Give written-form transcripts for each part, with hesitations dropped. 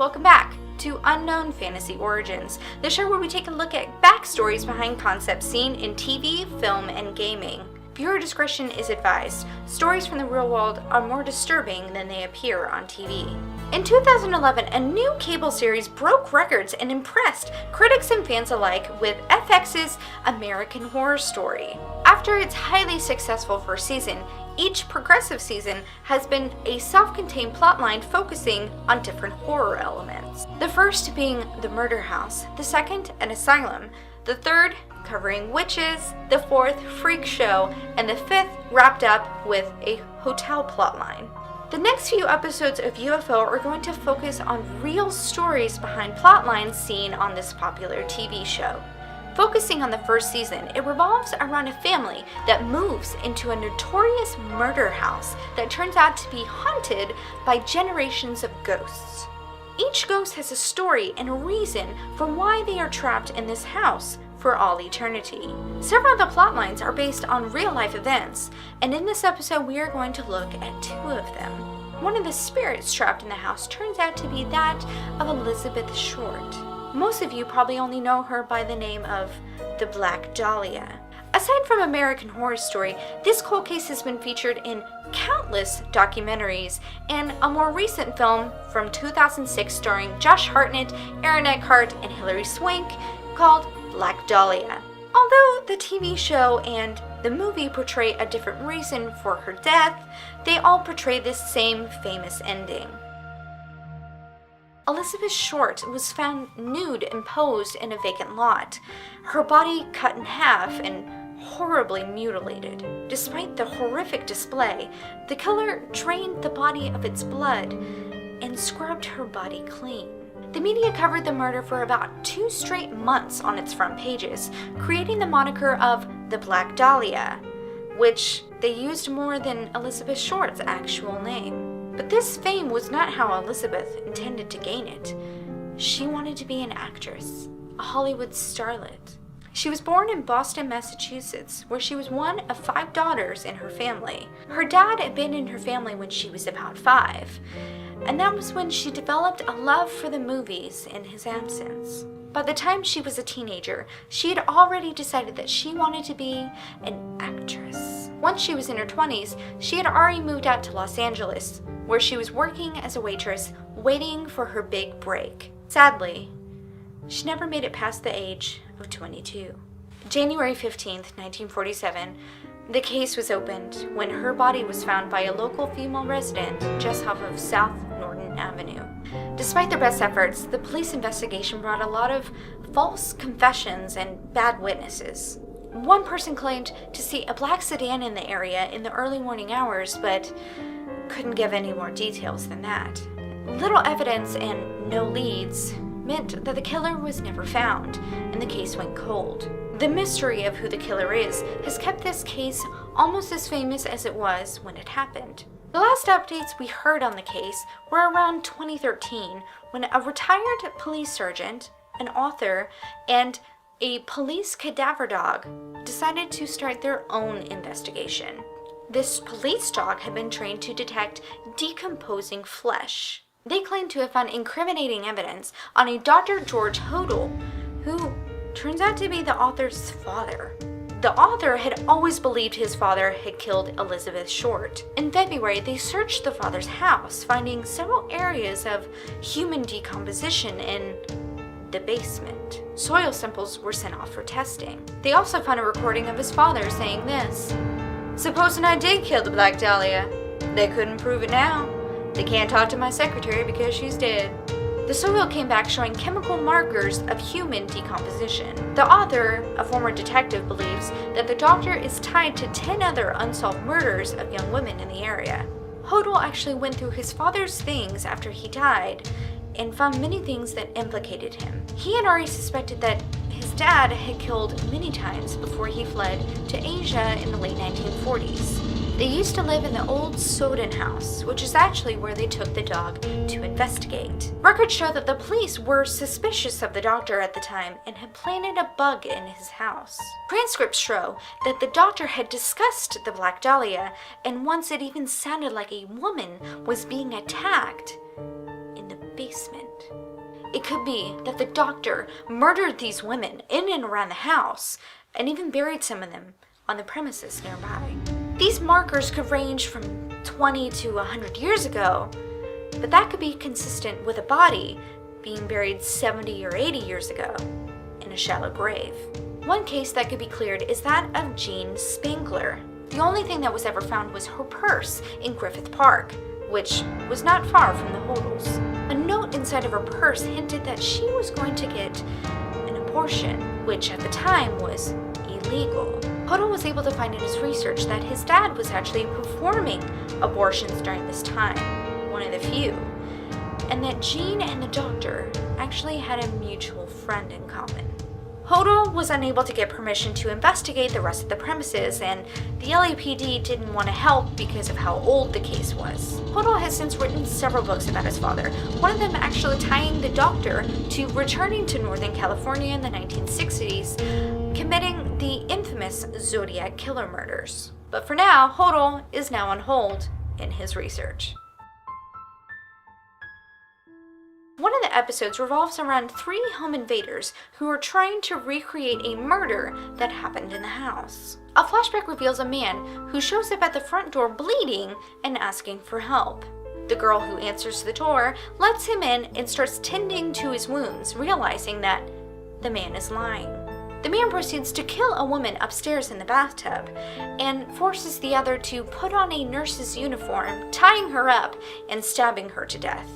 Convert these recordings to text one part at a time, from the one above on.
Welcome back to Unknown Fantasy Origins, the show where we take a look at backstories behind concepts seen in TV, film, and gaming. Viewer discretion is advised. Stories from the real world are more disturbing than they appear on TV. In 2011, a new cable series broke records and impressed critics and fans alike with FX's American Horror Story. After its highly successful first season, each progressive season has been a self-contained plotline focusing on different horror elements. The first being the murder house, the second an asylum, the third covering witches, the fourth freak show, and the fifth wrapped up with a hotel plotline. The next few episodes of UFO are going to focus on real stories behind plotlines seen on this popular TV show. Focusing on the first season, it revolves around a family that moves into a notorious murder house that turns out to be haunted by generations of ghosts. Each ghost has a story and a reason for why they are trapped in this house for all eternity. Several of the plotlines are based on real-life events, and in this episode we are going to look at two of them. One of the spirits trapped in the house turns out to be that of Elizabeth Short. Most of you probably only know her by the name of the Black Dahlia. Aside from American Horror Story, this cold case has been featured in countless documentaries and a more recent film from 2006 starring Josh Hartnett, Aaron Eckhart, and Hilary Swank called Black Dahlia. Although the TV show and the movie portray a different reason for her death, they all portray this same famous ending. Elizabeth Short was found nude and posed in a vacant lot, her body cut in half and horribly mutilated. Despite the horrific display, the killer drained the body of its blood and scrubbed her body clean. The media covered the murder for about 2 straight months on its front pages, creating the moniker of the Black Dahlia, which they used more than Elizabeth Short's actual name. But this fame was not how Elizabeth intended to gain it. She wanted to be an actress, a Hollywood starlet. She was born in Boston, Massachusetts, where she was one of 5 daughters in her family. Her dad abandoned her family when she was about 5, and that was when she developed a love for the movies in his absence. By the time she was a teenager, she had already decided that she wanted to be an actress. Once she was in her 20s, she had already moved out to Los Angeles, where she was working as a waitress, waiting for her big break. Sadly, she never made it past the age of 22. January 15th, 1947, the case was opened when her body was found by a local female resident just off of South Norton Avenue. Despite their best efforts, the police investigation brought a lot of false confessions and bad witnesses. One person claimed to see a black sedan in the area in the early morning hours, but couldn't give any more details than that. Little evidence and no leads meant that the killer was never found, and the case went cold. The mystery of who the killer is has kept this case almost as famous as it was when it happened. The last updates we heard on the case were around 2013, when a retired police sergeant, an author, and a police cadaver dog decided to start their own investigation. This police dog had been trained to detect decomposing flesh. They claimed to have found incriminating evidence on a Dr. George Hodel, who turns out to be the author's father. The author had always believed his father had killed Elizabeth Short. In February, they searched the father's house, finding several areas of human decomposition in the basement. Soil samples were sent off for testing. They also found a recording of his father saying this: "Supposing I did kill the Black Dahlia, they couldn't prove it now. They can't talk to my secretary because she's dead." The soil came back showing chemical markers of human decomposition. The author, a former detective, believes that the doctor is tied to 10 other unsolved murders of young women in the area. Hodel actually went through his father's things after he died and found many things that implicated him. He had already suspected that his dad had killed many times before he fled to Asia in the late 1940s. They used to live in the old Soden house, which is actually where they took the dog to investigate. Records show that the police were suspicious of the doctor at the time and had planted a bug in his house. Transcripts show that the doctor had discussed the Black Dahlia, and once it even sounded like a woman was being attacked in the basement. It could be that the doctor murdered these women in and around the house and even buried some of them on the premises nearby. These markers could range from 20 to 100 years ago, but that could be consistent with a body being buried 70 or 80 years ago in a shallow grave. One case that could be cleared is that of Jean Spangler. The only thing that was ever found was her purse in Griffith Park, which was not far from the Hodels. A note inside of her purse hinted that she was going to get an abortion, which at the time was illegal. Hodel was able to find in his research that his dad was actually performing abortions during this time, one of the few, and that Jean and the doctor actually had a mutual friend in common. Hodel was unable to get permission to investigate the rest of the premises, and the LAPD didn't want to help because of how old the case was. Hodel has since written several books about his father, one of them actually tying the doctor to returning to Northern California in the 1960s, committing the infamous Zodiac killer murders. But for now, Hodel is now on hold in his research. One of the episodes revolves around 3 home invaders who are trying to recreate a murder that happened in the house. A flashback reveals a man who shows up at the front door bleeding and asking for help. The girl who answers the door lets him in and starts tending to his wounds, realizing that the man is lying. The man proceeds to kill a woman upstairs in the bathtub and forces the other to put on a nurse's uniform, tying her up and stabbing her to death.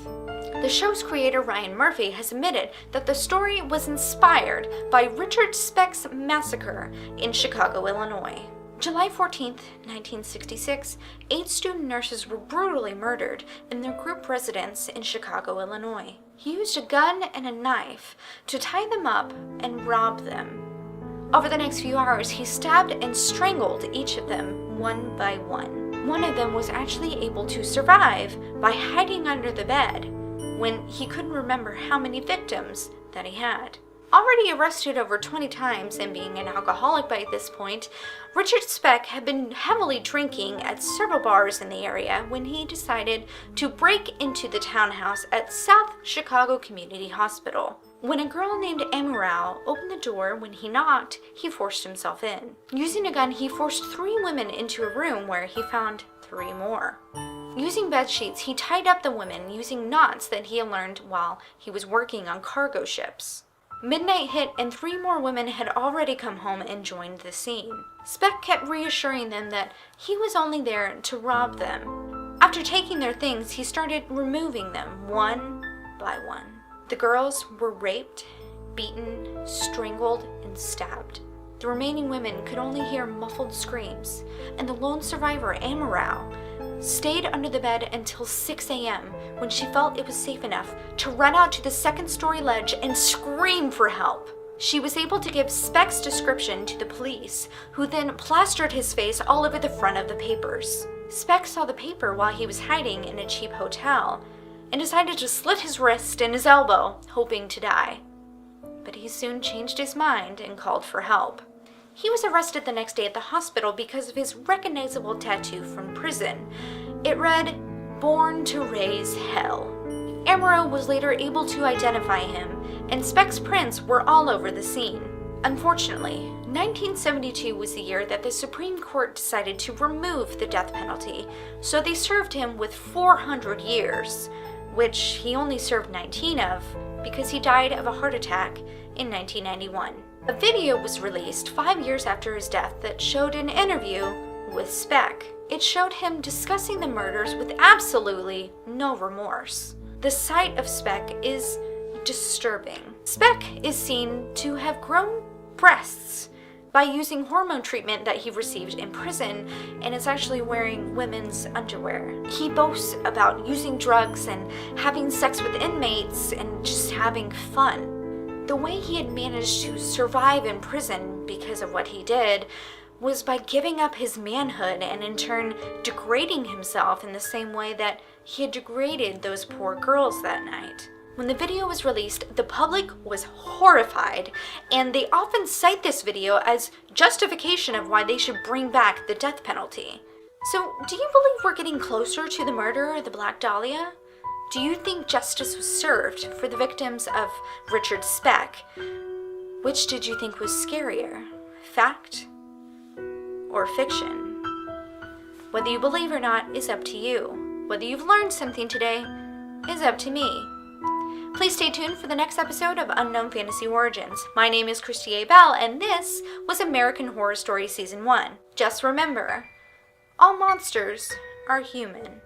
The show's creator Ryan Murphy has admitted that the story was inspired by Richard Speck's massacre in Chicago, Illinois. July 14, 1966, 8 student nurses were brutally murdered in their group residence in Chicago, Illinois. He used a gun and a knife to tie them up and rob them. Over the next few hours, he stabbed and strangled each of them one by one. One of them was actually able to survive by hiding under the bed when he couldn't remember how many victims that he had. Already arrested over 20 times and being an alcoholic by this point, Richard Speck had been heavily drinking at several bars in the area when he decided to break into the townhouse at South Chicago Community Hospital. When a girl named Amaral opened the door when he knocked, he forced himself in. Using a gun, he forced 3 women into a room where he found 3 more. Using bed sheets, he tied up the women using knots that he had learned while he was working on cargo ships. Midnight hit and 3 more women had already come home and joined the scene. Speck kept reassuring them that he was only there to rob them. After taking their things, he started removing them one by one. The girls were raped, beaten, strangled, and stabbed. The remaining women could only hear muffled screams, and the lone survivor, Amaral, stayed under the bed until 6 a.m. when she felt it was safe enough to run out to the second-story ledge and scream for help. She was able to give Speck's description to the police, who then plastered his face all over the front of the papers. Speck saw the paper while he was hiding in a cheap hotel and decided to slit his wrist and his elbow, hoping to die. But he soon changed his mind and called for help. He was arrested the next day at the hospital because of his recognizable tattoo from prison. It read, "Born to Raise Hell." Amaro was later able to identify him, and Speck's prints were all over the scene. Unfortunately, 1972 was the year that the Supreme Court decided to remove the death penalty, so they served him with 400 years, which he only served 19 of because he died of a heart attack in 1991. A video was released 5 years after his death that showed an interview with Speck. It showed him discussing the murders with absolutely no remorse. The sight of Speck is disturbing. Speck is seen to have grown breasts by using hormone treatment that he received in prison and is actually wearing women's underwear. He boasts about using drugs and having sex with inmates and just having fun. The way he had managed to survive in prison because of what he did was by giving up his manhood and in turn degrading himself in the same way that he had degraded those poor girls that night. When the video was released, the public was horrified, and they often cite this video as justification of why they should bring back the death penalty. So, do you believe we're getting closer to the murder of the Black Dahlia? Do you think justice was served for the victims of Richard Speck? Which did you think was scarier, fact or fiction? Whether you believe or not is up to you. Whether you've learned something today is up to me. Please stay tuned for the next episode of Unknown Fantasy Origins. My name is Christy A. Bell, and this was American Horror Story Season 1. Just remember, all monsters are human.